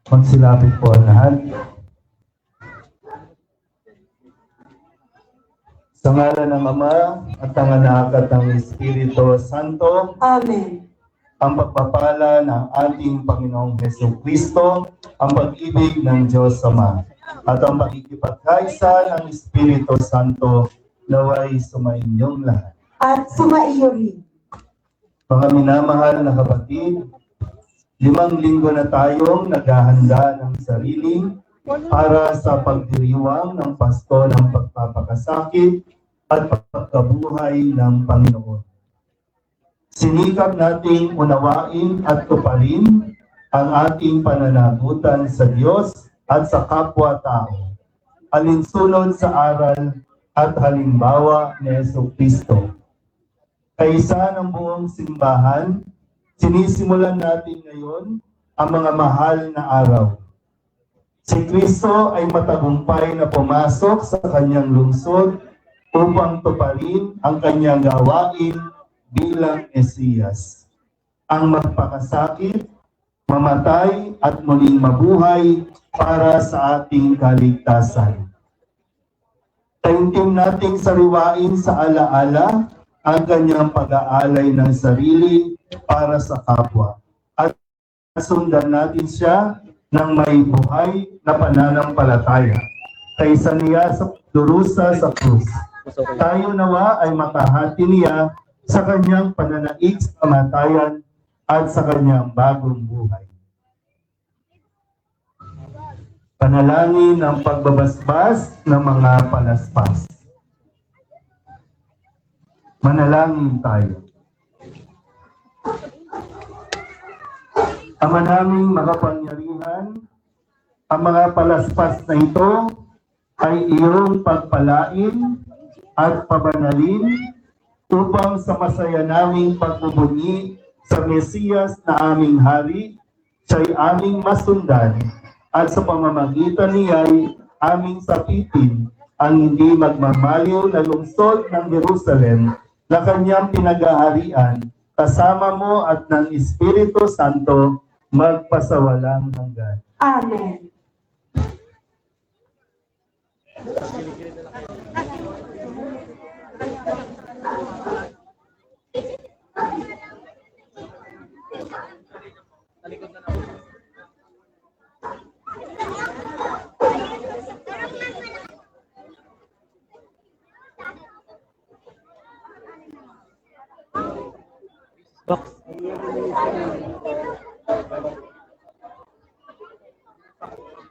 Magsilapit po ang lahat. Sa ngalan ng Ama at ng Anak at ng Espiritu Santo. Amen. Ang pagpapala ng ating Panginoong Jesucristo, ang pag-ibig ng Diyos Ama, at ang pakikipagkaisa ng Espiritu Santo naway sumainyong lahat. At sumaiyo rin. Mga minamahal na kapatid, 5 linggo na tayong naghahanda ng sarili para sa pagdiriwang ng Pasko ng pagpapakasakit at pagkabuhay ng Panginoon. Sinikap nating unawain at tuparin ang ating pananagutan sa Diyos at sa kapwa-tao, alinsunod sa aral at halimbawa ni Jesucristo. Kaisa ng buong simbahan, sinisimulan natin ngayon ang mga mahal na araw. Si Kristo ay matagumpay na pumasok sa kanyang lungsod upang tuparin ang kanyang gawain bilang Mesiyas. Ang magpakasakit, mamatay at muling mabuhay para sa ating kaligtasan. Taimtim nating sariwain sa alaala ang kanyang pag-aalay ng sarili para sa kapwa. At sundan natin siya ng may buhay na pananampalataya. Kaysa niya sa durusa sa krus. Tayo nawa ay makahati niya sa kanyang pananaig sa kamatayan at sa kanyang bagong buhay. Panalangin ng pagbabasbas ng mga palaspas. Manalangin tayo. Ama naming makapangyarihan, ang mga palaspas na ito ay iyong pagpalain at pabanalin upang sa masaya naming pagbubunyi sa Mesiyas na aming hari, siya'y aming masundan at sa pamamagitan niya'y aming sapitin ang hindi magmamaliw na lungsod ng Jerusalem na kanyang pinag-aharian, kasama mo at ng Espiritu Santo magpasawalang hanggan. Amen.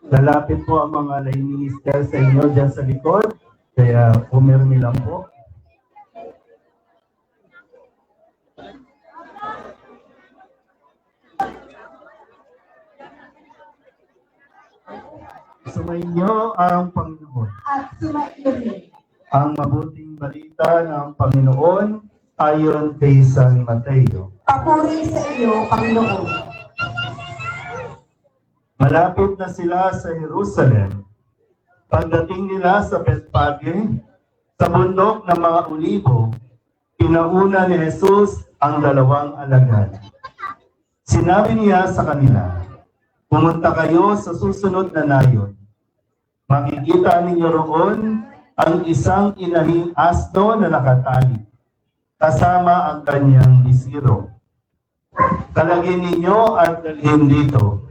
Lalapit po ang mga lay minister sa inyo dyan sa likod, kaya pumirmi lang po. Sumainyo ang Panginoon. At sumaiyo rin. Ang mabuting balita ng Panginoon ayon kay San Mateo. Papuri sa iyo, Panginoon. Malapit na sila sa Jerusalem. Pagdating nila sa Betpage, sa bundok ng mga Olibo, pinauna ni Jesus ang 2 alagad. Sinabi niya sa kanila, pumunta kayo sa susunod na nayon. Makikita ninyo roon ang isang inahing asno na nakatali, kasama ang kanyang bisiro. Kalagin ninyo at dalhin dito.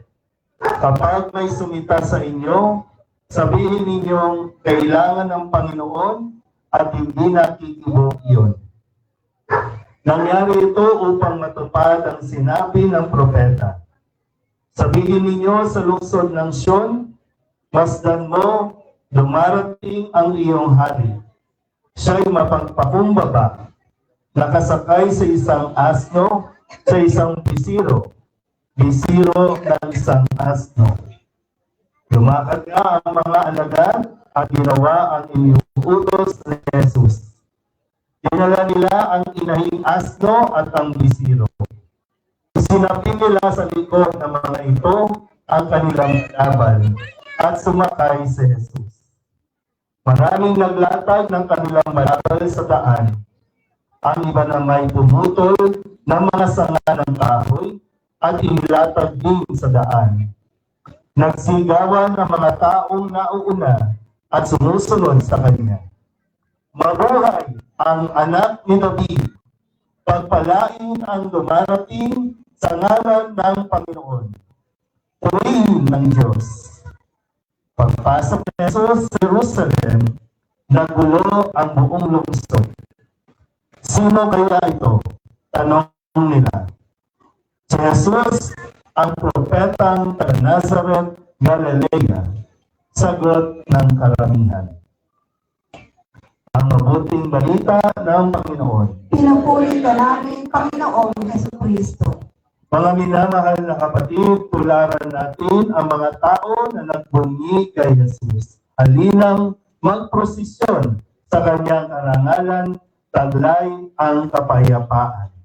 Kapag may sumita sa inyo, sabihin ninyong kailangan ng Panginoon at hindi nakikibok iyon. Nangyari ito upang matupad ang sinabi ng propeta. Sabihin ninyo sa lungsod ng Sion, masdan mo, dumarating ang iyong hari. Siya'y mapagpakumbaba, nakasakay sa isang asno, sa isang bisiro ng isang asno. Lumakad nga ang mga alagad at ginawa ang iniuutos ni Jesus. Dinala nila ang inahing asno at ang bisiro. Isinabi nila sa likod ng mga ito ang kanilang laban at sumakay si Jesus. Maraming naglatag ng kanilang malakal sa daan. Ang iba na may pumutol ng mga sanga ng kahoy at inilatag din sa daan. Nagsigawan ng mga taong nauuna at sumusunod sa kanya. Mabuhay ang anak ni David. Pagpalain ang dumarating sa ngalan ng Panginoon. Purihin ng Diyos. Pagpasok ni Jesus sa Jerusalem, nagulo ang buong lungsod. Sino kaya ito? Tanong nila. Si Jesus, ang propetang taga Nazareth, Galilea, sagot ng karamihan. Ang mabuting balita ng Panginoon. Pinupuri ka namin, Panginoong Jesucristo. Mga minamahal na kapatid, tularan natin ang mga tao na nagbunyi kay Jesus. Halinang magprosesyon sa kanyang karangalan, taglay ang kapayapaan.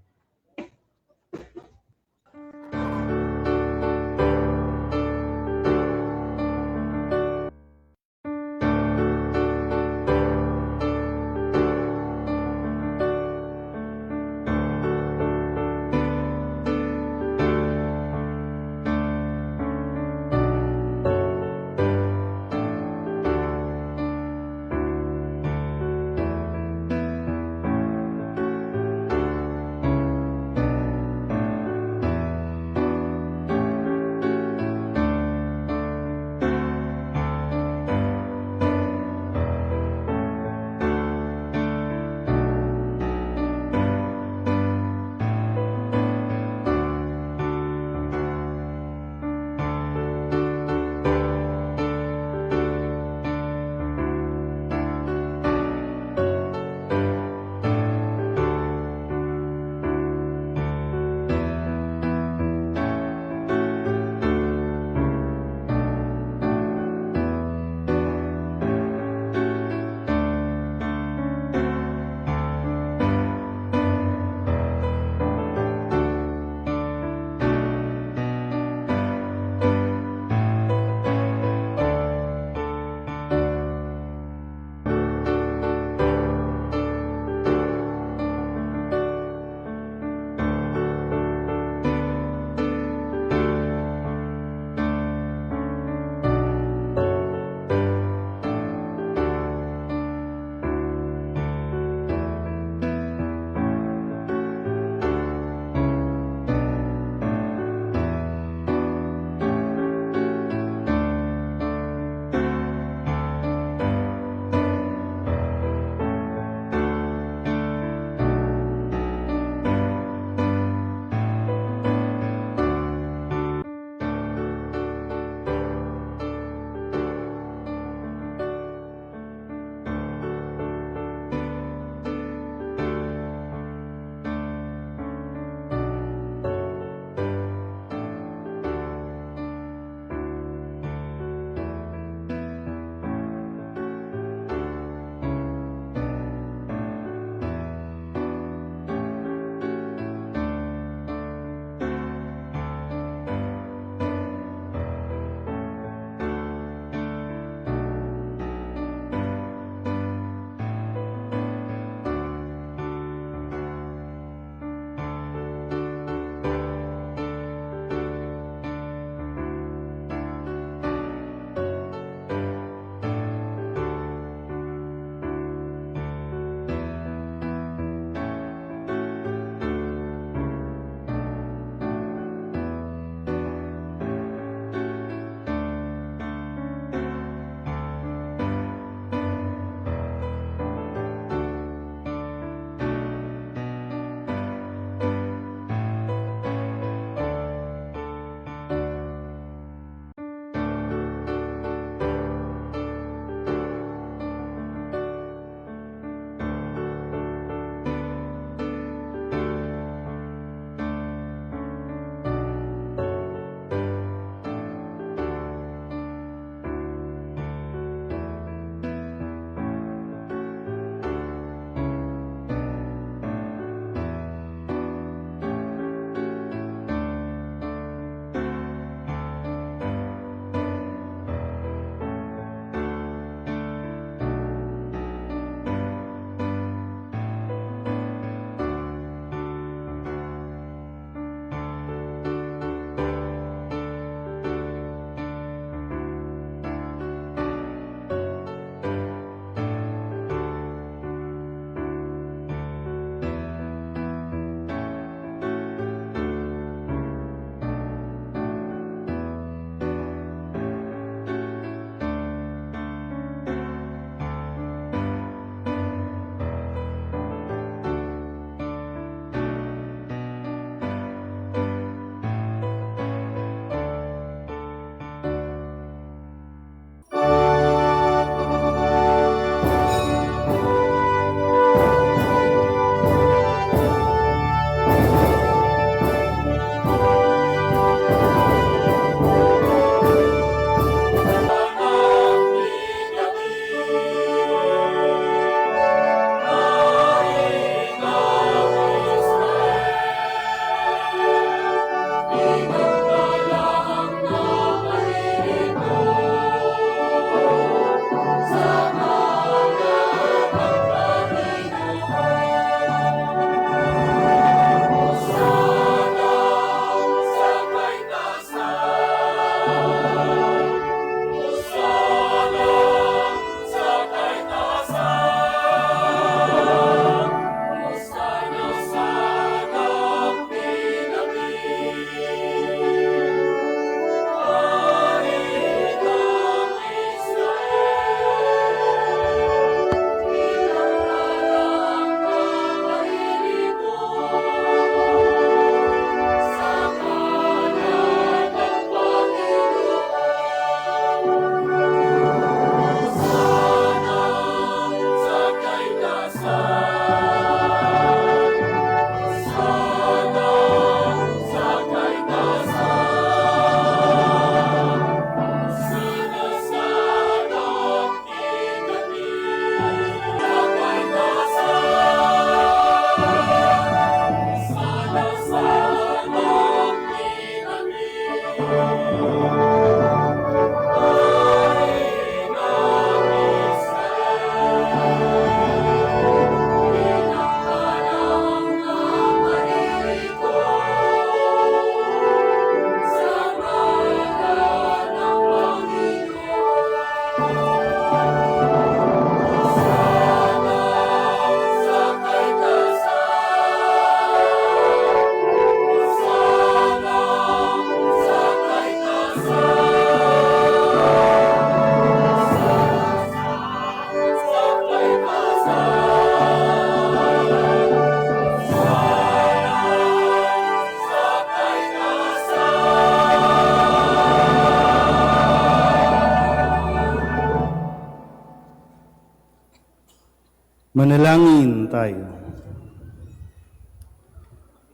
Manalangin tayo.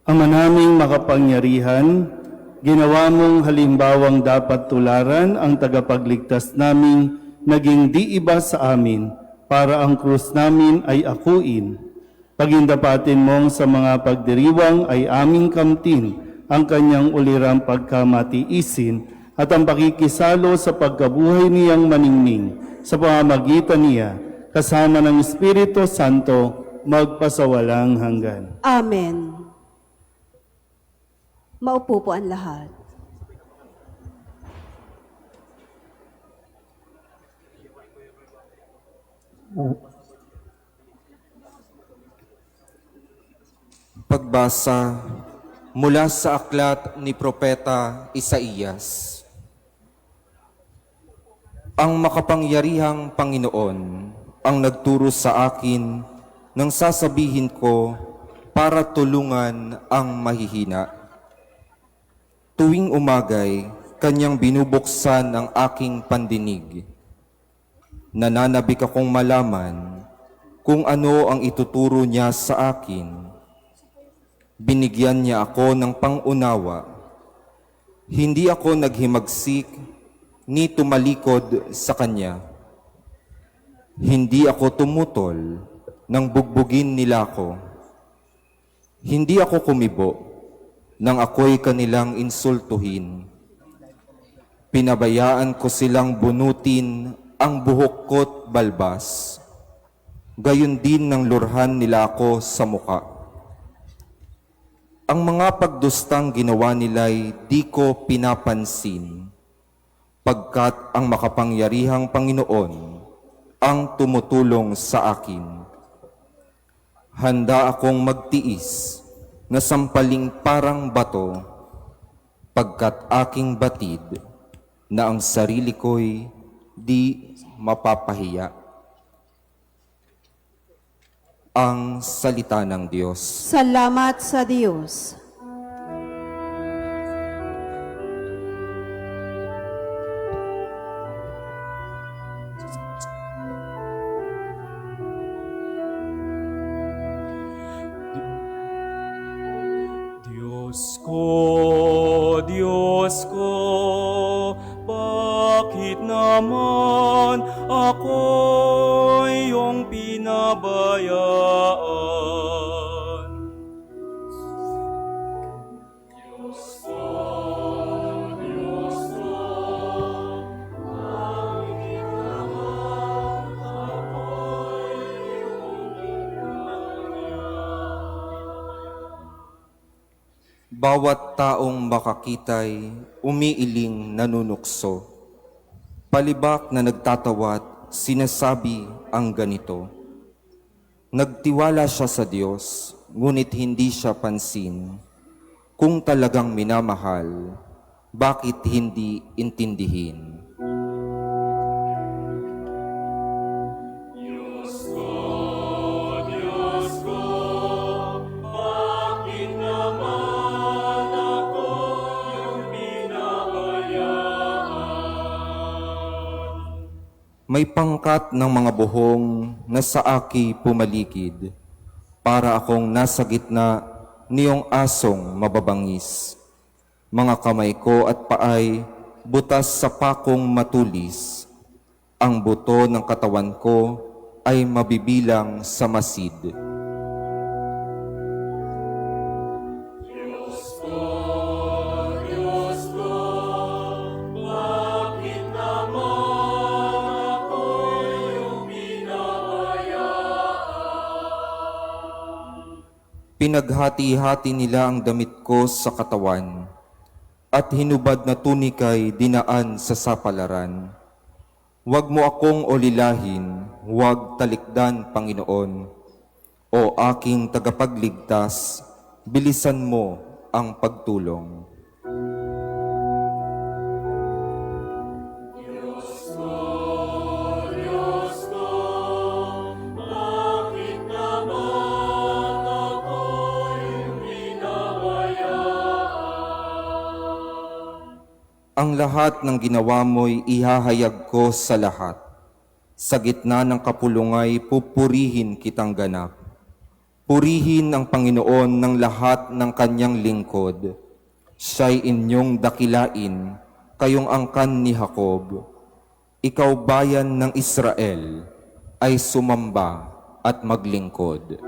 Ama naming makapangyarihan, ginawa mong halimbawang dapat tularan ang tagapagligtas naming naging di iba sa amin para ang krus namin ay akuin. Pagindapatin mong sa mga pagdiriwang ay aming kamtin ang kanyang ulirang pagkamatiisin at ang pakikisalo sa pagkabuhay niyang maningning sa pamamagitan niya kasama ng Espiritu Santo magpasawalang hanggan. Amen. Maupo po ang lahat. Pagbasa mula sa aklat ni Propeta Isaías. Ang makapangyarihang Panginoon ang nagturo sa akin nang sasabihin ko para tulungan ang mahihina. Tuwing umagay, kanyang binubuksan ang aking pandinig. Nananabik akong malaman kung ano ang ituturo niya sa akin. Binigyan niya ako ng pangunawa. Hindi ako naghimagsik ni tumalikod sa kanya. Hindi ako tumutol nang bugbugin nila ako. Hindi ako kumibo nang ako'y kanilang insultuhin. Pinabayaan ko silang bunutin ang buhok ko't balbas. Gayon din nang lurhan nila ako sa muka. Ang mga pagdustang ginawa nila'y di ko pinapansin, pagkat ang makapangyarihang Panginoon ang tumutulong sa akin. Handa akong magtiis na sampaling parang bato, pagkat aking batid na ang sarili ko'y di mapapahiya. Ang salita ng Diyos. Salamat sa Diyos. Diyos ko, bakit naman ako iyong pinabayaan? Diyos ko, bakit naman ako iyong pinabayaan? Bawat taong makakita'y umiiling nanunukso. Palibak na nagtatawat, sinasabi ang ganito. Nagtiwala siya sa Diyos, ngunit hindi siya pansin. Kung talagang minamahal, bakit hindi intindihin? May pangkat ng mga buhong na sa aki pumalikid, para akong nasa gitna niyong asong mababangis. Mga kamay ko at paay butas sa pakong matulis. Ang buto ng katawan ko ay mabibilang sa masid. Pinaghati-hati nila ang damit ko sa katawan, at hinubad na tunika'y dinaan sa sapalaran. Huwag mo akong ulilahin, huwag talikdan, Panginoon. O aking tagapagligtas, bilisan mo ang pagtulong. Ang lahat ng ginawa mo'y ihahayag ko sa lahat. Sa gitna ng kapulungay, pupurihin kitang ganap. Purihin ang Panginoon ng lahat ng kanyang lingkod. Siya'y inyong dakilain, kayong angkan ni Jacob. Ikaw bayan ng Israel, ay sumamba at maglingkod.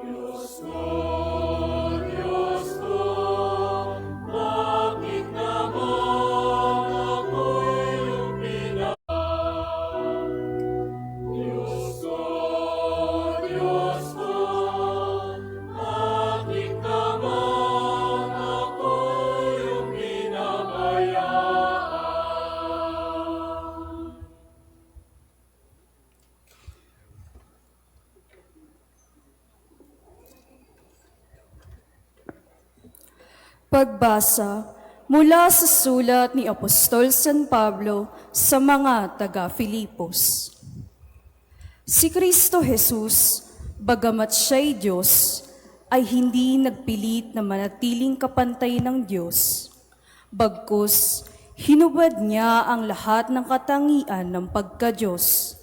Diyos ko, bakit naman ako'y lumina? Diyos ko, bakit naman ako'y pinabayaan? Pagbasa mula sa sulat ni Apostol San Pablo sa mga taga-Filipos. Si Kristo Jesus, bagamat siya'y Diyos, ay hindi nagpilit na manatiling kapantay ng Diyos. Bagkus, hinubad niya ang lahat ng katangian ng pagka-Diyos.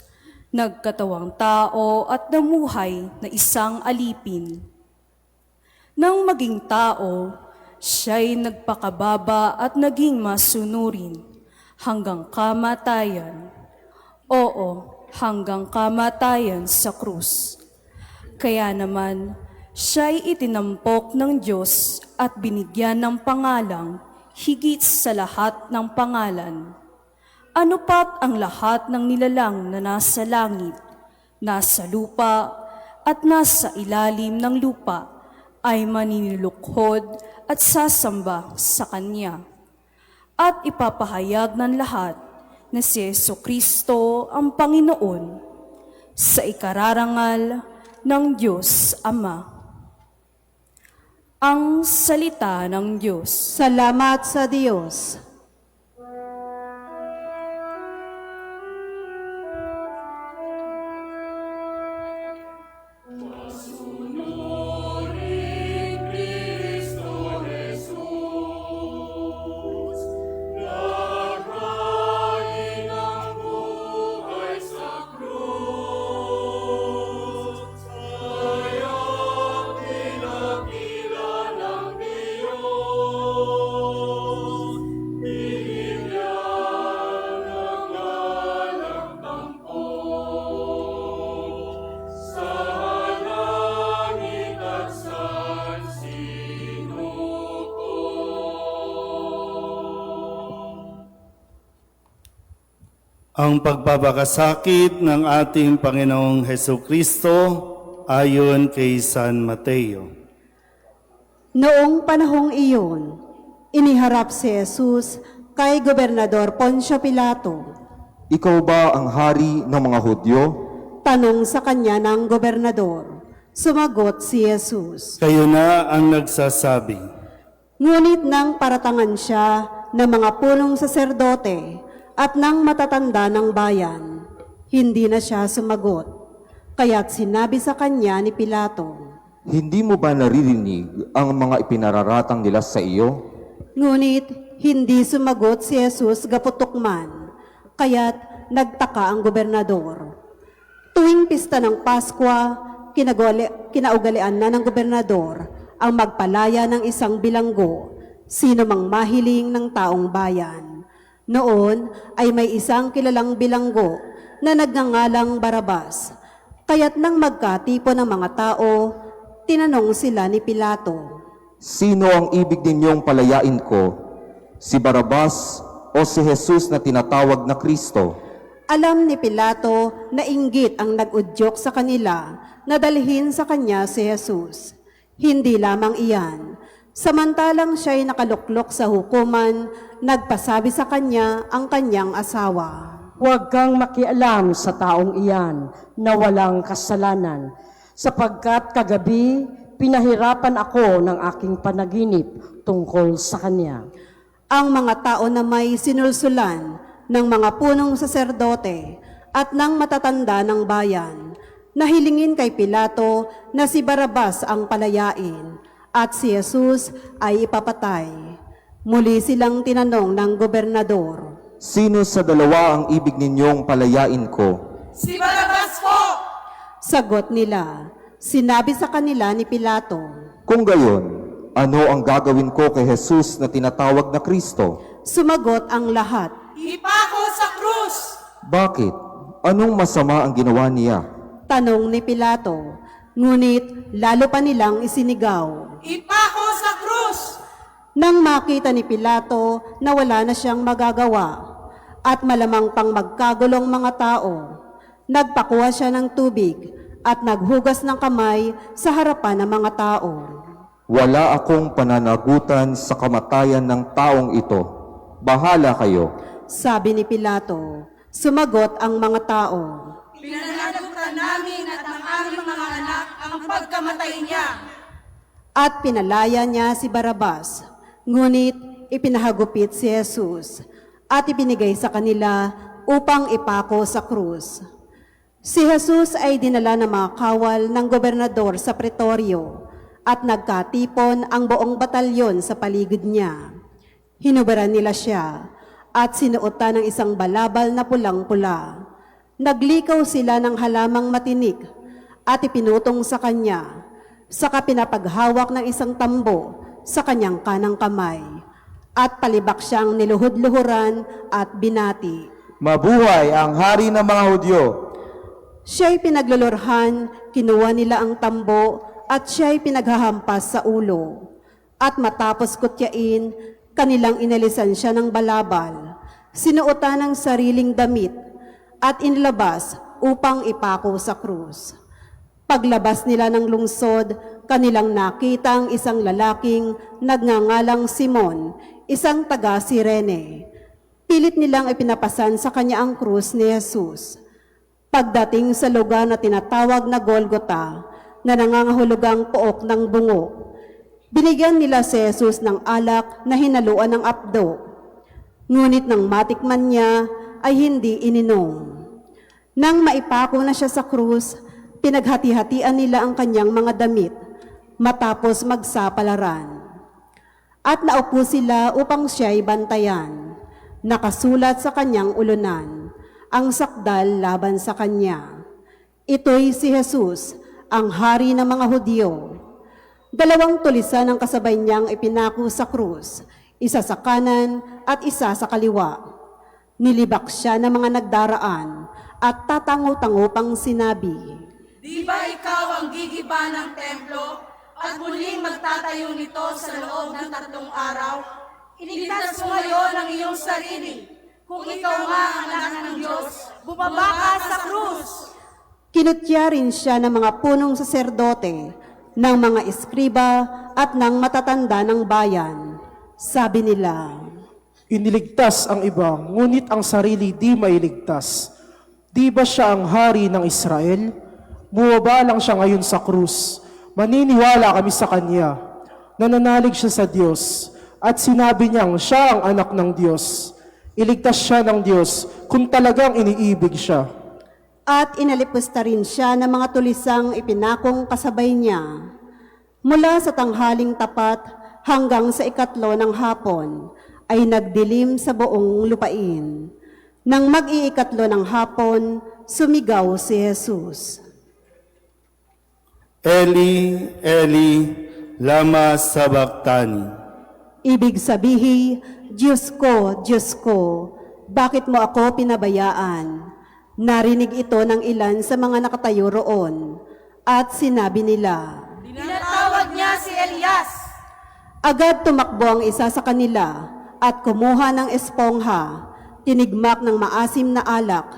Nagkatawang tao at namuhay na isang alipin. Nang maging tao, siya'y nagpakababa at naging masunurin hanggang kamatayan. Oo, hanggang kamatayan sa krus. Kaya naman, siya'y itinampok ng Diyos at binigyan ng pangalang higit sa lahat ng pangalan. Ano pat ang lahat ng nilalang na nasa langit, nasa lupa, at nasa ilalim ng lupa ay maninilukhod at sasamba sa Kanya. At ipapahayag ng lahat na si Jesucristo ang Panginoon sa ikararangal ng Diyos Ama. Ang salita ng Diyos. Salamat sa Diyos. Sunurin Cristo Jesus, lagay ng buhay sa krus, kaya pinakila ng Diyos, binigyan ng alang tampok, sa langit at sansinuko. Ang pagpapakasakit ng ating Panginoong Heso Kristo ayon kay San Mateo. Noong panahong iyon, iniharap si Jesus kay Gobernador Poncio Pilato. Ikaw ba ang hari ng mga Hudyo? Tanong sa kanya ng gobernador. Sumagot si Jesus. Kayo na ang nagsasabi. Ngunit nang paratangan siya ng mga punong saserdote at ng matatanda ng bayan, hindi na siya sumagot. Kaya't sinabi sa kanya ni Pilato, Hindi mo ba naririnig ang mga ipinararatang nila sa iyo? ngunit hindi sumagot si Jesus gaputok-man, kaya't nagtaka ang gobernador. Tuwing pista ng Paskwa, kinaugalian na ng gobernador ang magpalaya ng isang bilanggo, sino mang mahiling ng taong bayan. Noon ay may isang kilalang bilanggo na nagngangalang Barabas. Kaya't nang magkatipon ng mga tao, tinanong sila ni Pilato, Sino ang ibig ninyong palayain ko? Si Barabas o si Jesus na tinatawag na Kristo? alam ni Pilato na inggit ang nag-udyok sa kanila na dalhin sa kanya si Jesus. Hindi lamang iyan. Samantalang siya'y nakaluklok sa hukuman, nagpasabi sa kanya ang kanyang asawa. Huwag kang makialam sa taong iyan na walang kasalanan, sapagkat kagabi pinahirapan ako ng aking panaginip tungkol sa kanya. Ang mga tao na may sinulsulan ng mga punong saserdote at ng matatanda ng bayan, nahilingin kay Pilato na si Barabas ang palayain at si Jesus ay ipapatay. Muli silang tinanong ng gobernador, Sino sa dalawa ang ibig ninyong palayain ko? Si Barabas po! Sagot nila, sinabi sa kanila ni Pilato, Kung gayon, ano ang gagawin ko kay Jesus na tinatawag na Kristo? sumagot ang lahat. Ipako sa krus! Bakit? Anong masama ang ginawa niya? Tanong ni Pilato, ngunit lalo pa nilang isinigaw. Ipako sa krus! Nang makita ni Pilato na wala na siyang magagawa at malamang pang magkagulong mga tao, nagpakuha siya ng tubig at naghugas ng kamay sa harapan ng mga tao. Wala akong pananagutan sa kamatayan ng taong ito. Bahala kayo. Sabi ni Pilato, sumagot ang mga tao. Pinanagutan namin at ang aming mga anak ang pagkamatay niya. At pinalaya niya si Barabas, ngunit ipinahagupit si Jesus at ibinigay sa kanila upang ipako sa krus. Si Jesus ay dinala ng mga kawal ng gobernador sa pretoryo at nagkatipon ang buong batalyon sa paligid niya. Hinubaran nila siya at sinuotan ng isang balabal na pulang-pula. Naglikaw sila ng halamang matinik at ipinutong sa kanya, saka pinapaghawak ng isang tambo sa kanyang kanang kamay, at palibak siyang niluhod-luhuran at binati. Mabuhay ang hari ng mga Hudyo! Siya'y pinaglulurhan, kinuha nila ang tambo at siya'y pinaghahampas sa ulo. At matapos kutyain, kanilang inalisan siya ng balabal, sinuotan ng sariling damit at inilabas upang ipako sa krus. Paglabas nila ng lungsod, kanilang nakita ang isang lalaking nagngangalang Simon, isang taga Sirene. Pilit nilang ipinapasan sa kanya ang krus ni Jesus. Pagdating sa lugar na tinatawag na Golgota, na nangangahulugang pook ng bungo, binigyan nila si Jesus ng alak na hinaluan ng apdo. Ngunit nang matikman niya, ay hindi ininom. Nang maipako na siya sa krus, pinaghati-hatian nila ang kanyang mga damit, matapos magsapalaran. At naupo sila upang siya'y bantayan. Nakasulat sa kanyang ulunan ang sakdal laban sa kanya. Ito'y si Jesus, ang hari ng mga Hudyo. 2 tulisan ang kasabay niyang ipinako sa krus, isa sa kanan at isa sa kaliwa. Nilibak siya ng mga nagdaraan at tatango-tango pang sinabi, Di ba ikaw ang gigiba ng templo at muling magtatayo nito sa loob ng 3 araw? Iligtas mo ngayon ang iyong sarili. Kung ikaw nga ang anak ng Diyos, bumaba ka sa krus! Kinutya rin siya ng mga punong saserdote, ng mga eskriba at ng matatanda ng bayan. Sabi nila, Iniligtas ang iba, ngunit ang sarili di mailigtas. Di ba siya ang hari ng Israel? Bumaba lang siya ngayon sa krus. Maniniwala kami sa kanya. Nananalig siya sa Diyos at sinabi niyang siya ang anak ng Diyos. Iligtas siya ng Diyos kung talagang iniibig siya. at inalipusta rin siya ng mga tulisang ipinakong kasabay niya. Mula sa tanghaling tapat hanggang sa 3 ng hapon ay nagdilim sa buong lupain. Nang mag-i-3 ng hapon, sumigaw si Jesus. Eli, Eli, lama sabachthani. Ibig sabihin, Diyos ko, bakit mo ako pinabayaan? Narinig ito ng ilan sa mga nakatayo roon, at sinabi nila, Tinatawag niya si Elias. agad tumakbo ang isa sa kanila at kumuha ng espongha, tinigmak ng maasim na alak,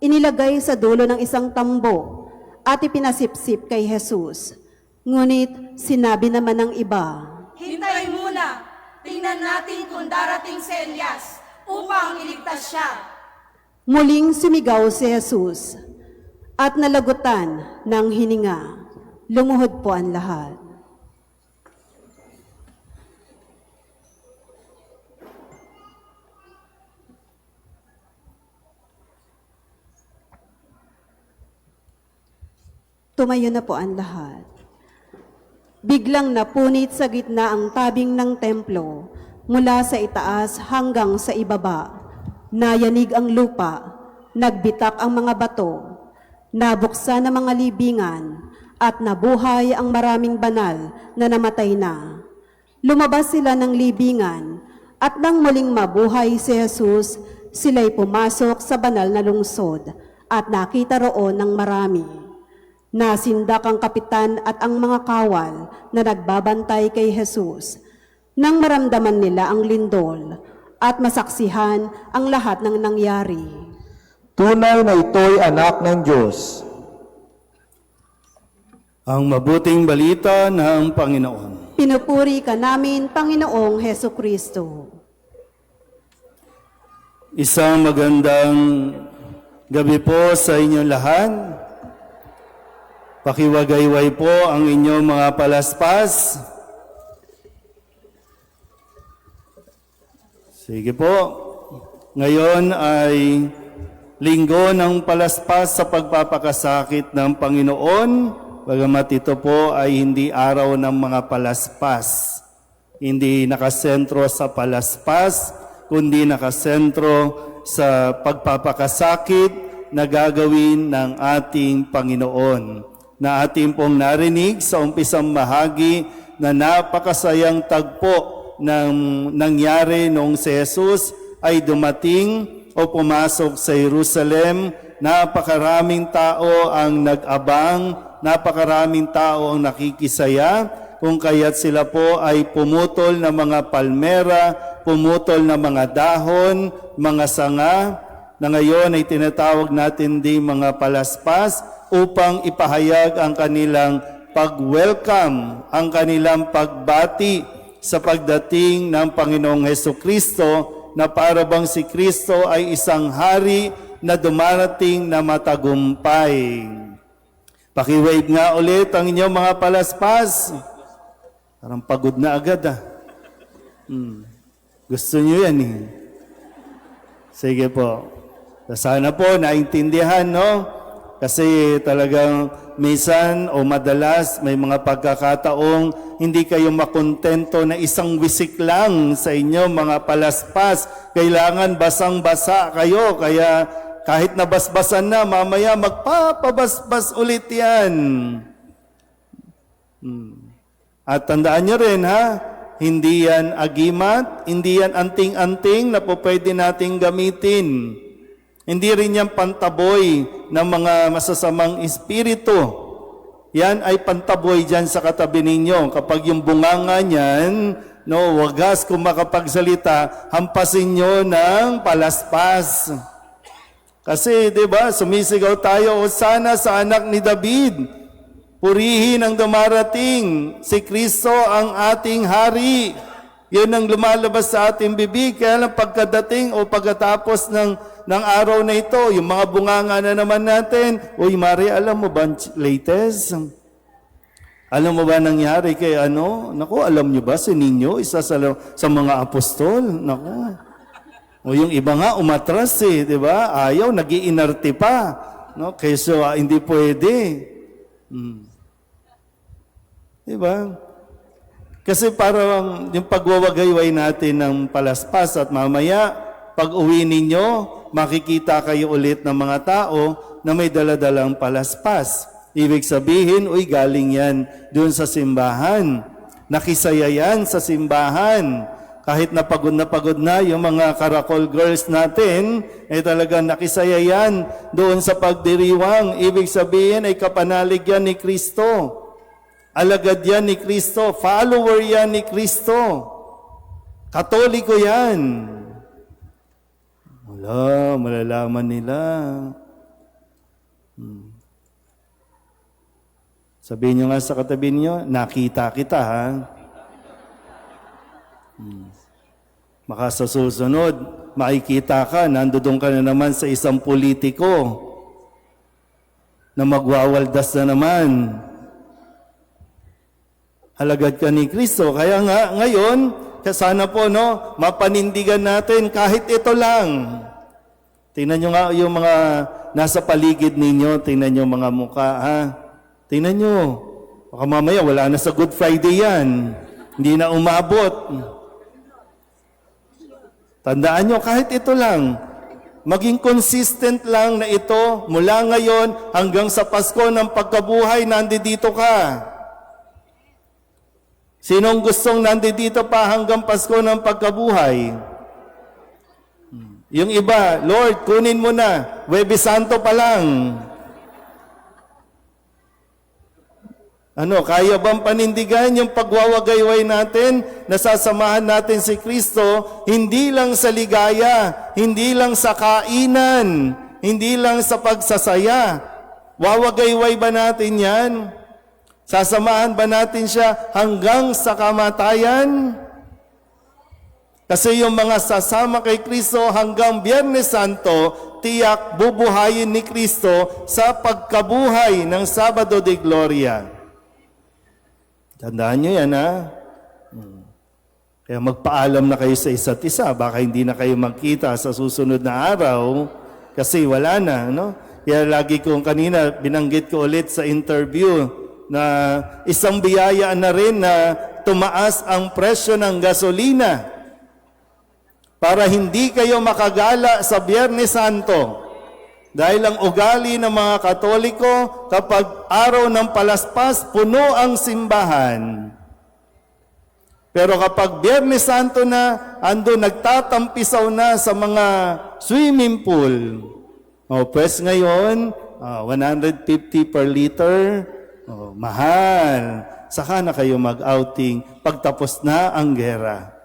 inilagay sa dulo ng isang tambo, at ipinasipsip kay Jesus. Ngunit sinabi naman ng iba, Hintay muna. Tingnan natin kung darating si Elias upang iligtas siya. muling sumigaw si Jesus at nalagutan ng hininga. Lumuhod po ang lahat. Tumayo na po ang lahat. Biglang napunit sa gitna ang tabing ng templo mula sa itaas hanggang sa ibaba. Nayanig ang lupa, nagbitak ang mga bato, nabuksan ang mga libingan, at nabuhay ang maraming banal na namatay na. Lumabas sila ng libingan, at nang muling mabuhay si Jesus, sila'y pumasok sa banal na lungsod, at nakita roon ng marami. Nasindak ang kapitan at ang mga kawal na nagbabantay kay Jesus. Nang maramdaman nila ang lindol at masaksihan ang lahat ng nangyari. Tunay na ito'y anak ng Diyos. Ang mabuting balita ng Panginoon. Pinupuri ka namin, Panginoong Heso Kristo. Isang magandang gabi po sa inyong lahat. Pakiwagayway po ang inyong mga palaspas. Sige po. Ngayon ay linggo ng palaspas sa pagpapakasakit ng Panginoon. Bagamat ito po ay hindi araw ng mga palaspas. Hindi nakasentro sa palaspas, kundi nakasentro sa pagpapakasakit na gagawin ng ating Panginoon. Na ating pong narinig sa umpisang bahagi na napakasayang tagpo ng nangyari noong si Jesus ay dumating o pumasok sa Jerusalem. Napakaraming tao ang nag-abang, napakaraming tao ang nakikisaya, kung kaya't sila po ay pumutol ng mga palmera, pumutol ng mga dahon, mga sanga, na ngayon ay tinatawag natin din mga palaspas, upang ipahayag ang kanilang pag-welcome, ang kanilang pagbati sa pagdating ng Panginoong Hesukristo, na para bang si Kristo ay isang hari na dumarating na matagumpay. Pakiwave nga ulit ang inyong mga palaspas. Parang pagod na agad Gusto nyo yan eh. Sige po. Sana po naintindihan, no? Kasi talagang minsan o madalas may mga pagkakataong hindi kayo makontento na isang wisik lang sa inyo mga palaspas. Kailangan basang-basa kayo, kaya kahit nabasbasan na, mamaya magpapabasbas ulit yan. At tandaan nyo rin hindi yan agimat, hindi yan anting-anting na po pwede nating gamitin. Hindi rin yan pantaboy ng mga masasamang espiritu. Yan ay pantaboy dyan sa katabi ninyo. Kapag yung bunganga niyan, wagas kung makapagsalita, hampasin nyo ng palaspas. Kasi, di ba, sumisigaw tayo, Hosana sa anak ni David. Purihin ang dumarating. Si Kristo ang ating hari. Yun ang lumalabas sa ating bibig. Kaya lang pagkadating o pagkatapos ng araw na ito, yung mga bunganga na naman natin, Uy, Mari, alam mo ba latest? Alam mo ba nangyari kay Naku, alam nyo ba si Ninyo, isa sa mga apostol? Naku. O yung iba nga umatras di ba? Ayaw, nag-iinarte pa. No? Kaysa hindi pwede. Di ba? Kasi parang yung pagwawagayway natin ng palaspas at mamaya, pag uwi ninyo, makikita kayo ulit ng mga tao na may daladalang palaspas. Ibig sabihin, galing yan doon sa simbahan. Nakisaya yan sa simbahan. Kahit napagod na yung mga Caracol girls natin, talagang nakisaya yan doon sa pagdiriwang. Ibig sabihin ay kapanalig yan ni Kristo. Alagad yan ni Kristo. Follower yan ni Kristo. Katoliko yan. Malalaman nila. Sabihin nyo nga sa katabi nyo, nakita kita Maka sa susunod, makikita ka, nandoon ka na naman sa isang politiko na magwawaldas na naman. Alagad ka ni Kristo. Kaya nga, ngayon, sana po, mapanindigan natin kahit ito lang. Tingnan nyo nga yung mga nasa paligid ninyo, tingnan nyo mga mukha, Tingnan nyo. Baka mamaya, wala na sa Good Friday yan. Hindi na umabot. Tandaan nyo, kahit ito lang, Maging consistent lang na ito mula ngayon hanggang sa Pasko ng pagkabuhay, nandito ka. Sinong gustong nandito pa hanggang Pasko ng pagkabuhay? Yung iba, Lord, kunin mo na. Huwebes Santo pa lang. Kaya bang panindigan yung pagwawagayway natin, nasasamahan natin si Kristo, hindi lang sa ligaya, hindi lang sa kainan, hindi lang sa pagsasaya. Wawagayway ba natin yan? Sasamahan ba natin siya hanggang sa kamatayan? Kasi yung mga sasama kay Kristo hanggang Biyernes Santo, tiyak bubuhayin ni Kristo sa pagkabuhay ng Sabado de Gloria. Tandaan nyo yan, ha? Kaya magpaalam na kayo sa isa't isa. Baka hindi na kayo magkita sa susunod na araw kasi wala na, no? Kaya lagi kong kanina binanggit ko ulit sa interview na isang biyaya na rin na tumaas ang presyo ng gasolina para hindi kayo makagala sa Biyernes Santo. Dahil ang ugali ng mga Katoliko, kapag araw ng Palaspas, puno ang simbahan. Pero kapag Biyernes Santo na, ando nagtatampisaw na sa mga swimming pool. Pues ngayon, 150 per liter, mahal. Saka na kayo mag-outing pagtapos na ang gera.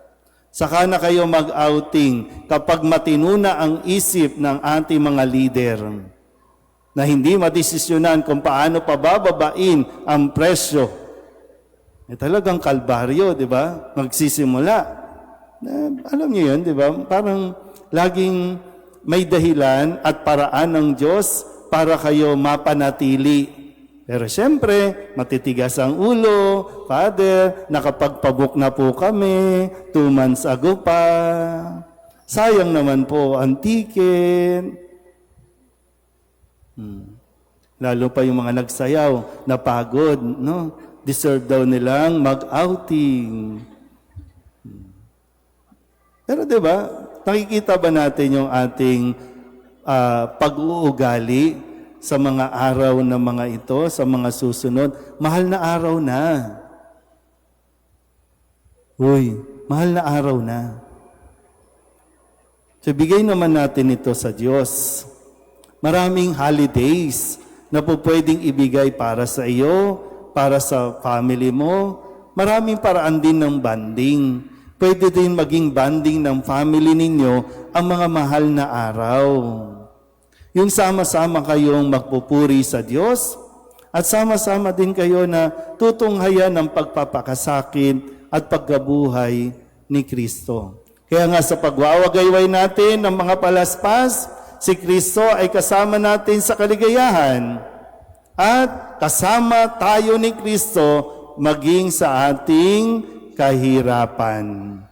Saka na kayo mag-outing kapag matino na ang isip ng ating mga leader na hindi madesisyonan kung paano pabababain ang presyo. Talagang kalbaryo, di ba? Magsisimula. Alam niyo yun, di ba? Parang laging may dahilan at paraan ng Diyos para kayo mapanatili. Pero siyempre, matitigas ang ulo. Father, nakapagpabook na po kami, 2 months ago pa. Sayang naman po ang ticket. Lalo pa yung mga nagsayaw, napagod, no? Deserve daw nilang mag-outing. Pero 'di ba, nakikita ba natin yung ating pag-uugali sa mga araw na mga ito, sa mga susunod? Mahal na araw na. Uy, mahal na araw na. So, bigay naman natin ito sa Diyos. Maraming holidays na po pwedeng ibigay para sa iyo, para sa family mo. Maraming paraan din ng banding. Pwede din maging banding ng family ninyo ang mga mahal na araw. Yung sama-sama kayong magpupuri sa Diyos at sama-sama din kayo na tutunghayan ng pagpapakasakit at pagkabuhay ni Kristo. Kaya nga sa pagwawagayway natin ng mga palaspas, si Kristo ay kasama natin sa kaligayahan at kasama tayo ni Kristo maging sa ating kahirapan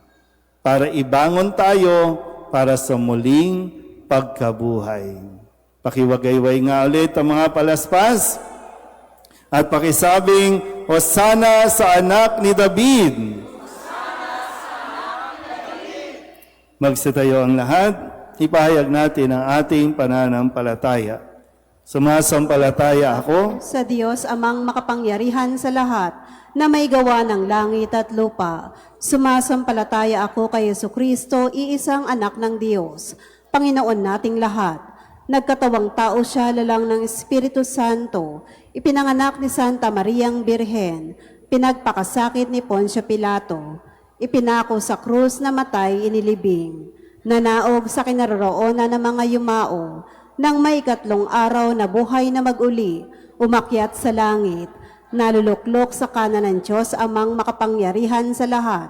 para ibangon tayo para sa muling pagkabuhay. Pakiwagayway nga ulit ang mga palaspas at pakisabing, Hosana sa anak ni David. Magsitayo ang lahat, ipahayag natin ang ating pananampalataya. Sumasampalataya ako Sa Diyos amang makapangyarihan sa lahat, na may gawa ng langit at lupa. Sumasampalataya ako kay Jesucristo, iisang anak ng Diyos, Panginoon nating lahat. Nagkatawang tao siya lalang ng Espiritu Santo, ipinanganak ni Santa Mariang Birhen, pinagpakasakit ni Poncio Pilato, ipinako sa krus na matay inilibing, nanaog sa kinaroroonan ng mga yumao, nang may 3 araw na buhay na mag-uli, umakyat sa langit, naluluklok sa kanan ng Diyos amang makapangyarihan sa lahat.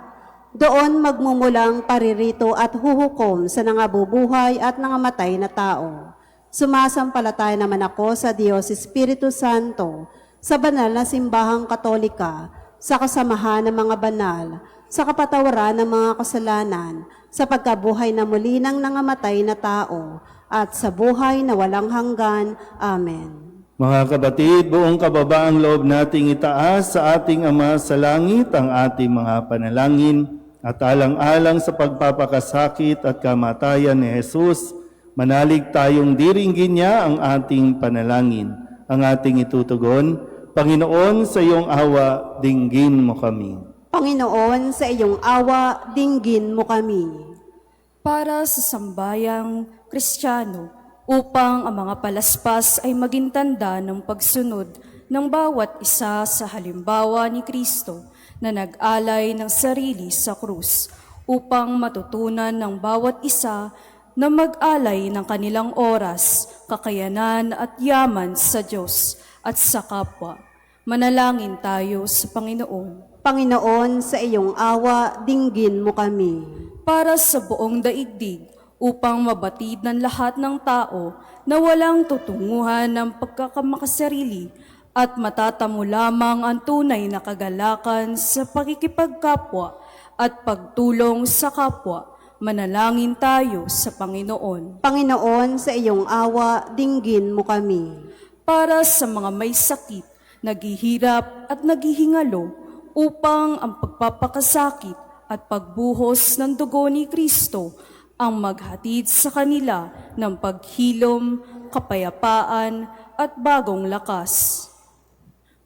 Doon magmumulang paririto at huhukom sa nangabubuhay at nangamatay na tao. Sumasampalataya naman ako sa Diyos Espiritu Santo, sa banal na simbahang katolika, sa kasamahan ng mga banal, sa kapatawaran ng mga kasalanan, sa pagkabuhay na muli ng nangamatay na tao, at sa buhay na walang hanggan. Amen. Mga kabatid, buong kababaang loob nating itaas sa ating Ama sa langit ang ating mga panalangin at alang-alang sa pagpapakasakit at kamatayan ni Jesus, Manalig tayong diringgin niya ang ating panalangin, ang ating itutugon. Panginoon, sa iyong awa, dinggin mo kami. Panginoon, sa iyong awa, dinggin mo kami. Para sa sambayang Kristiyano, upang ang mga palaspas ay maging tanda ng pagsunod ng bawat isa sa halimbawa ni Kristo na nag-alay ng sarili sa krus, upang matutunan ng bawat isa na mag-alay ng kanilang oras, kakayanan at yaman sa Diyos at sa kapwa. Manalangin tayo sa Panginoon. Panginoon, sa iyong awa, dinggin mo kami. Para sa buong daigdig, upang mabatid ng lahat ng tao na walang tutunguhan ng pagkakamakasarili at matatamo lamang ang tunay na kagalakan sa pakikipagkapwa at pagtulong sa kapwa. Manalangin tayo sa Panginoon. Panginoon, sa iyong awa, dinggin mo kami. Para sa mga may sakit, naghihirap at naghihingalo, upang ang pagpapakasakit at pagbuhos ng dugo ni Kristo ang maghatid sa kanila ng paghilom, kapayapaan at bagong lakas.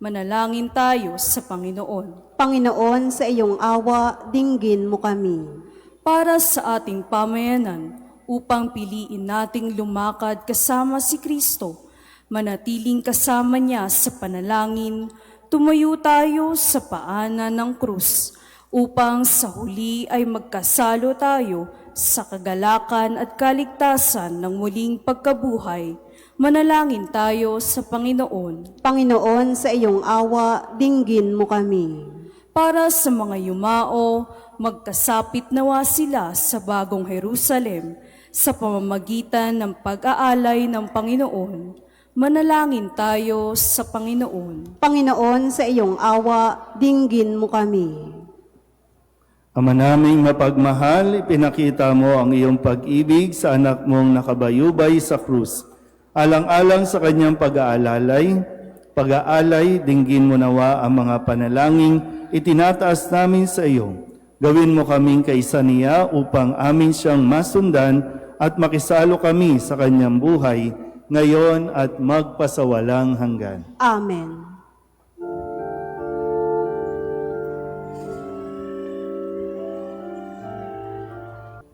Manalangin tayo sa Panginoon. Panginoon, sa iyong awa, dinggin mo kami. Para sa ating pamayanan, upang piliin nating lumakad kasama si Kristo, manatiling kasama niya sa panalangin, tumayo tayo sa paanan ng krus, upang sa huli ay magkasalo tayo sa kagalakan at kaligtasan ng muling pagkabuhay. Manalangin tayo sa Panginoon. Panginoon, sa iyong awa, dinggin mo kami. Para sa mga yumao, magkasapit nawa sila sa bagong Jerusalem sa pamamagitan ng pag-aalay ng Panginoon. Manalangin tayo sa Panginoon. Panginoon, sa iyong awa, dinggin mo kami. Ama naming mapagmahal, ipinakita mo ang iyong pag-ibig sa anak mong nakabayubay sa krus. Alang-alang sa kanyang pag-aalay, dinggin mo nawa ang mga panalangin itinataas namin sa iyo. Gawin mo kaming kaisa niya upang amin siyang masundan at makisalo kami sa kanyang buhay, ngayon at magpasawalang hanggan. Amen.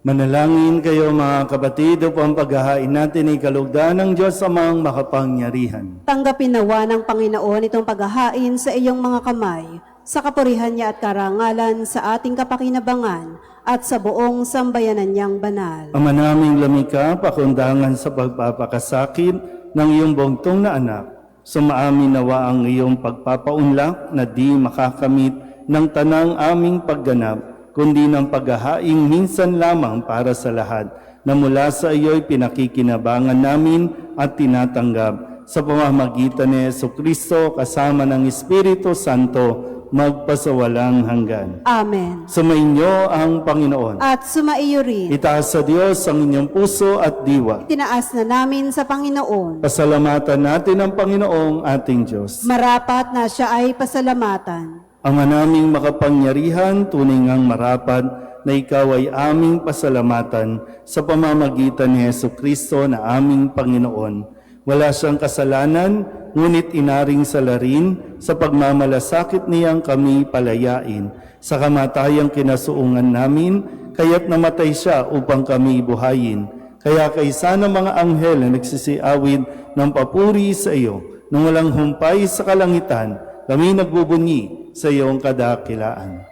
Manalangin kayo mga kapatid upang paghahain natin ay kalugdan ng Diyos Amang makapangyarihan. Tanggapin nawa ng Panginoon itong paghahain sa iyong mga kamay, sa kapurihan niya at karangalan sa ating kapakinabangan at sa buong sambayanan niyang banal. Ama naming lumikha, pakundangan sa pagpapakasakit ng iyong bugtong na anak, sumaamin nawa ang iyong pagpapaunlak na di makakamit ng tanang aming pagganap, kundi ng paghahaing minsan lamang para sa lahat, na mula sa iyo'y pinakikinabangan namin at tinatanggap sa pamamagitan ni Jesucristo kasama ng Espiritu Santo, magpasawalang hanggan. Amen. Sumainyo ang Panginoon. At sumaiyo rin. Itaas sa Diyos ang inyong puso at diwa. Tinaas na namin sa Panginoon. Pasalamatan natin ang Panginoong ating Diyos. Marapat na siya ay pasalamatan. Ama naming makapangyarihan, tunay ngang marapat na ikaw ay aming pasalamatan sa pamamagitan ni Jesucristo na aming Panginoon. Wala siyang kasalanan, ngunit inaring salarin sa pagmamalasakit niyang kami palayain. Sa kamatayang kinasuungan namin, kaya't namatay siya upang kami buhayin. Kaya kaysa ng mga anghel na nagsisiawid ng papuri sa iyo, nang walang humpay sa kalangitan, kami nagbubunyi sa iyong kadakilaan.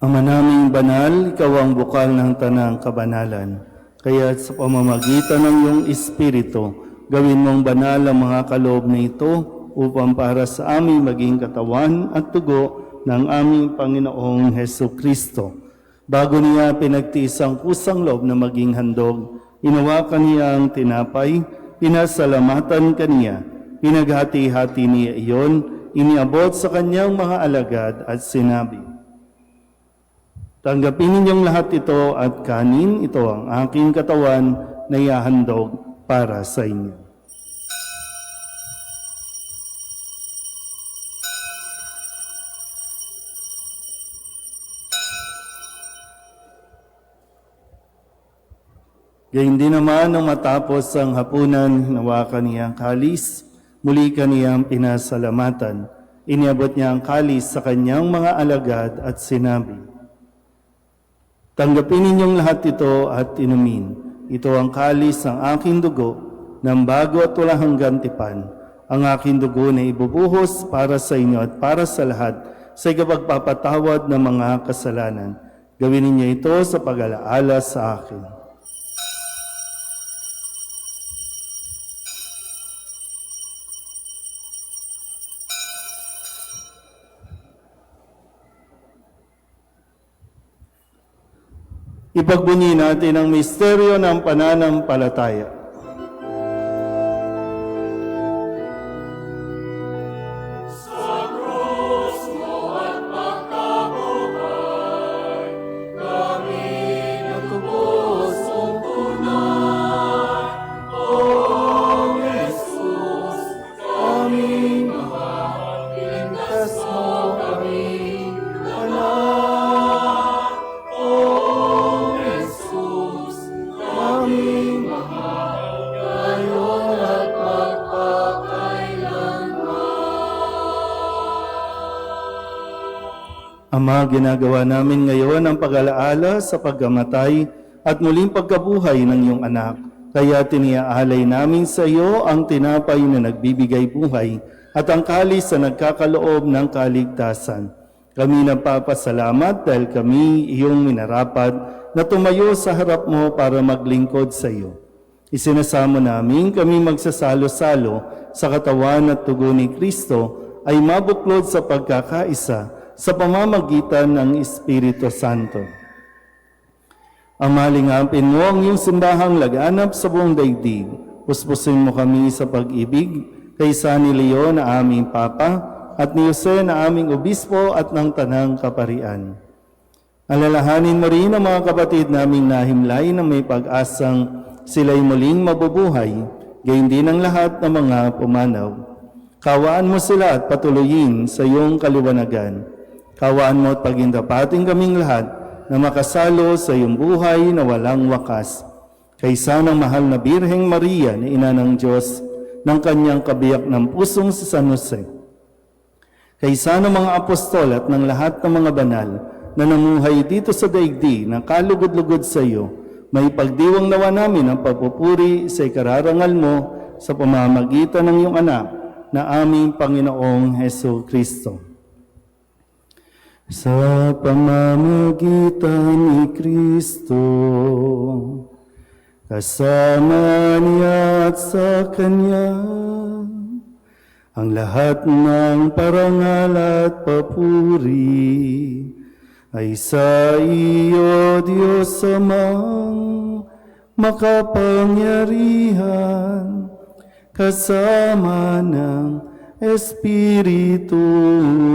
Ama naming banal, ikaw ang bukal ng tanang kabanalan. Kaya sa pamamagitan ng iyong Espiritu, gawin mong banal ang mga kaloob na ito upang para sa aming maging katawan at tugo ng aming Panginoong Heso Kristo. Bago niya pinagtiis ang kusang loob na maging handog, inawakan niya ang tinapay, pinasalamatan kaniya, pinaghati-hati niya iyon, iniabot sa kanyang mga alagad at sinabi, "Tanggapin ninyong lahat ito at kanin, ito ang aking katawan na ihahandog para sa inyo." Gayun din naman nang matapos ang hapunan, hinawakan niya ang kalis, muli kaniyang pinasalamatan. Iniabot niya ang kalis sa kanyang mga alagad at sinabi, "Tanggapin ninyong lahat ito at inumin. Ito ang kalis ng aking dugo, ng bago at walang hanggang tipan. Ang aking dugo na ibubuhos para sa inyo at para sa lahat sa ikapagpapatawad ng mga kasalanan. Gawin ninyo ito sa pag-alaala sa akin." Ipagbunyi natin ang misteryo ng pananampalataya. Ama, ginagawa namin ngayon ang pag-alaala sa pagkamatay at muling pagkabuhay ng iyong anak. Kaya tiniaalay namin sa iyo ang tinapay na nagbibigay buhay at ang kalis na nagkakaloob ng kaligtasan. Kami nagpapasalamat dahil kami iyong minarapat na tumayo sa harap mo para maglingkod sa iyo. Isinasamo namin kami magsasalo-salo sa katawan at tugo ni Kristo ay mabuklod sa pagkakaisa sa pamamagitan ng Espiritu Santo. Amalingapin mo ang iyong simbahang laganap sa buong daigdig. Puspusin mo kami sa pag-ibig kay San Leo na aming Papa at ni Jose na aming Obispo at ng Tanang Kaparian. Alalahanin mo rin ang mga kapatid naming nahimlay na may pag-asang sila'y muling mabubuhay, gayon din ang lahat ng mga pumanaw. Kawaan mo sila at patuloyin sa iyong kaliwanagan. Kawaan mo at pagindapating kaming lahat na makasalo sa iyong buhay na walang wakas. Kaysa ng mahal na Birheng Maria na Ina ng Diyos, ng kanyang kabiyak ng pusong si San Jose. Kaysa ng mga apostol at ng lahat ng mga banal na namuhay dito sa daigdig na kalugod-lugod sa iyo, may pagdiwang nawa namin ang pagpupuri sa ikararangal mo sa pamamagitan ng iyong anak na aming Panginoong Heso Kristo. Sa pamamagitan ni Kristo, kasama niya at sa Kanya, ang lahat ng parangal at papuri ay sa iyo, Diyos Amang makapangyarihan, kasama ng Espiritu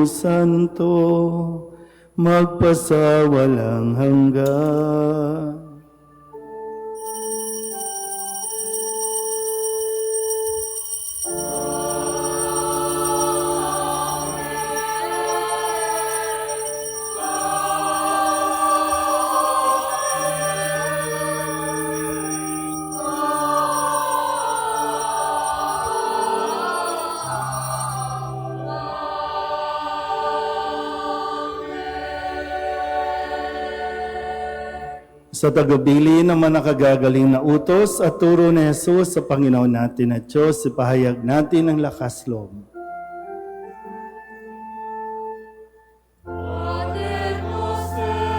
Santo, magpasawalang hanggan. Sa tagabili ng mga nakagagaling na utos at turo ni Jesus sa Panginoon natin at Diyos, ipahayag natin ang lakas loob. Pater noster,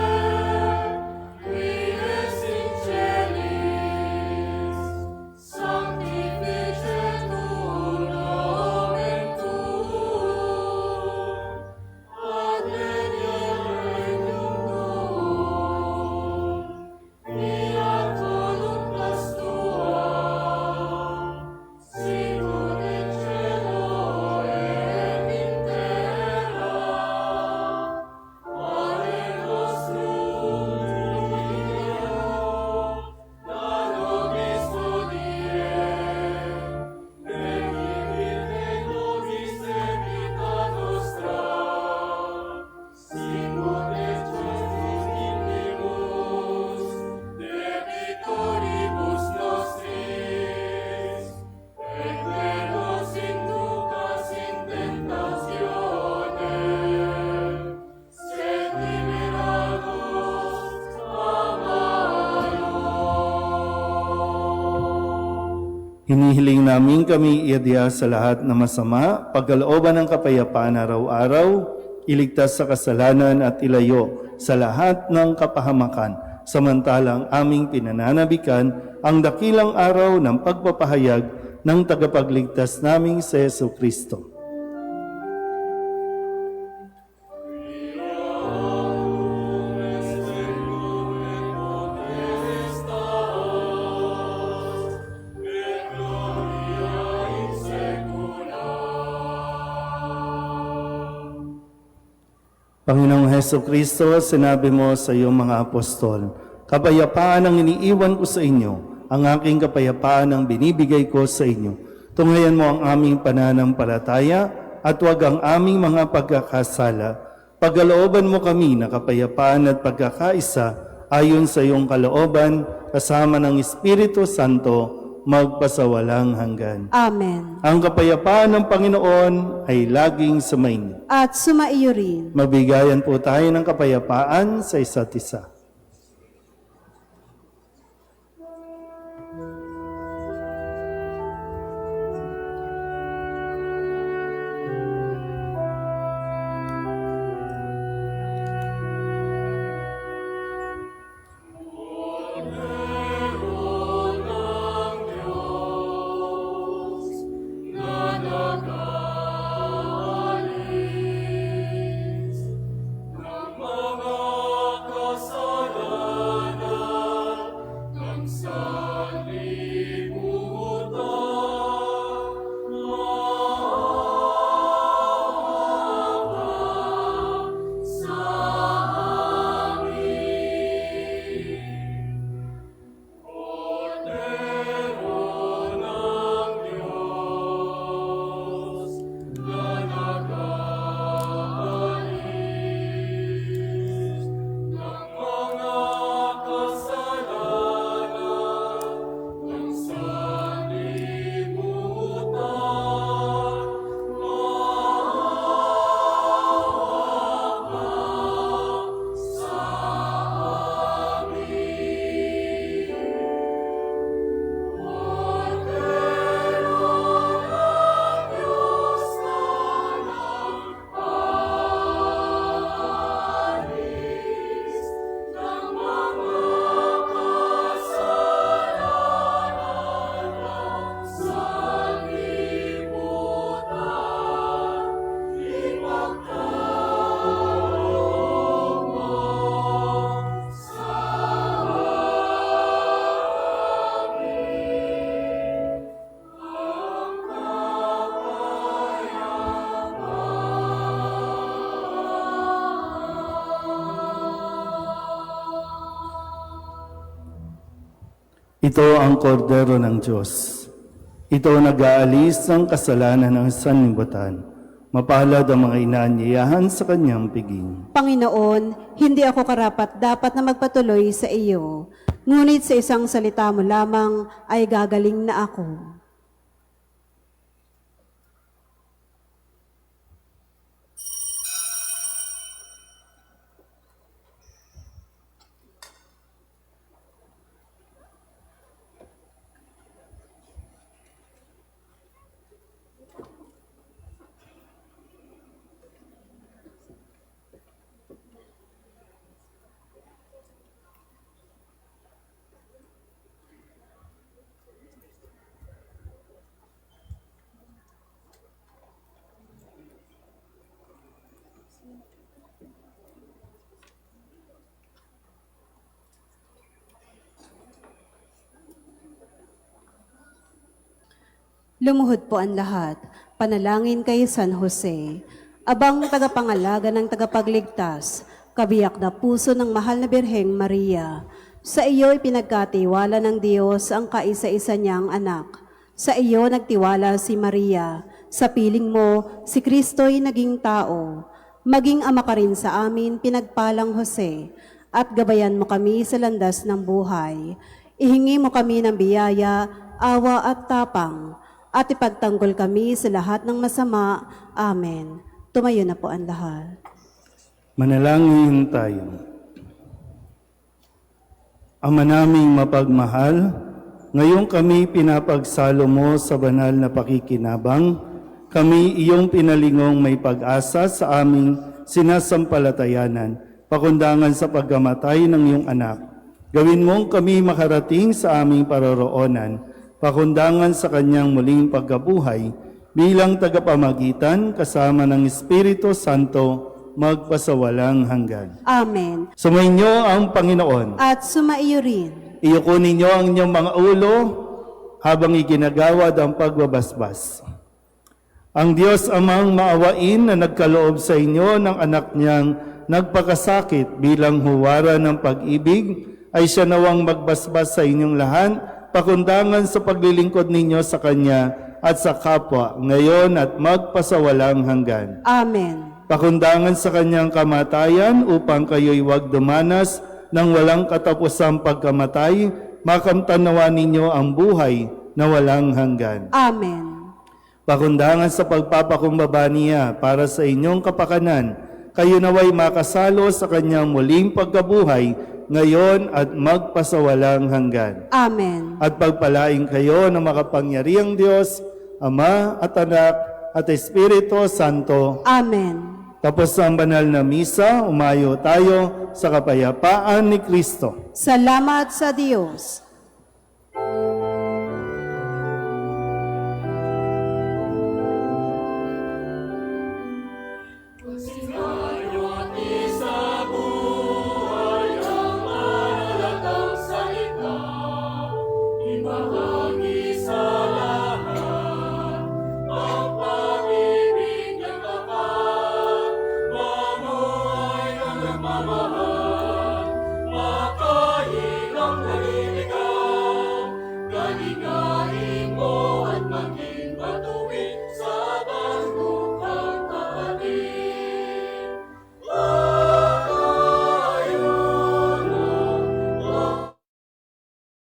Hinihiling namin kami iadya sa lahat na masama, pagkalooban ng kapayapaan araw-araw, iligtas sa kasalanan at ilayo sa lahat ng kapahamakan, samantalang aming pinananabikan ang dakilang araw ng pagpapahayag ng tagapagligtas naming si Jesucristo. Panginoong Heso Kristo, sinabi mo sa iyong mga apostol, kapayapaan ang iniiwan ko sa inyo, ang aking kapayapaan ang binibigay ko sa inyo. Tunghayan mo ang aming pananampalataya at huwag ang aming mga pagkakasala. Pagkalooban mo kami na kapayapaan at pagkakaisa ayon sa iyong kalooban, kasama ng Espiritu Santo, magpasawalang hanggan. Amen. Ang kapayapaan ng Panginoon ay laging sumainyo. At sumaiyo rin. Mabigayan po tayo ng kapayapaan sa isa't isa. Ito ang kordero ng Diyos. Ito nag-aalis ng kasalanan ng sanlibutan. Mapalad ang mga inaanyayahan sa kanyang piging. Panginoon, hindi ako karapat dapat na magpatuloy sa iyo, ngunit sa isang salita mo lamang ay gagaling na ako. Lumuhod po ang lahat. Panalangin kay San Jose, abang tagapangalaga ng tagapagligtas, kabiyak na puso ng mahal na Birheng Maria. Sa iyo ipinagkatiwala ng Diyos ang kaisa-isa niyang anak. Sa iyo nagtiwala si Maria. Sa piling mo, si Kristo'y naging tao. Maging ama ka rin sa amin, pinagpalang Jose, at gabayan mo kami sa landas ng buhay. Ihingi mo kami ng biyaya, awa at tapang, at ipagtanggol kami sa lahat ng masama. Amen. Tumayo na po ang lahat. Manalangin tayo. Ama naming mapagmahal, Ngayon kami pinapagsalo mo sa banal na pakikinabang. Kami iyong pinalingong may pag-asa sa aming sinasampalatayanan, pakundangan sa pagkamatay ng iyong anak. Gawin mong kami makarating sa aming paroroonan, pakundangan sa kanyang muling pagkabuhay, bilang tagapamagitan kasama ng Espiritu Santo, magpasawalang hanggan. Amen. Sumainyo ang Panginoon. At sumaiyo rin. Iyuko ninyo ang inyong mga ulo habang iginagawad ang pagbabasbas. Ang Diyos amang maawain na nagkaloob sa inyo ng anak niyang nagpakasakit bilang huwara ng pag-ibig, ay siya nawang magbasbas sa inyong lahat, pakundangan sa paglilingkod ninyo sa Kanya at sa kapwa, ngayon at magpasawalang hanggan. Amen. Pakundangan sa Kanyang kamatayan upang kayo'y huwag dumanas ng walang katapusang pagkamatay, makamtanawa ninyo ang buhay na walang hanggan. Amen. Pakundangan sa pagpapakumbaba niya para sa inyong kapakanan, kayo naway makasalo sa Kanyang muling pagkabuhay, ngayon at magpasawalang hanggan. Amen. At pagpalain kayo ng makapangyarihang Diyos, Ama at Anak at Espiritu Santo. Amen. Tapos ang banal na misa, umayo tayo sa kapayapaan ni Kristo. Salamat sa Diyos. Galingain mo at maging matuwid.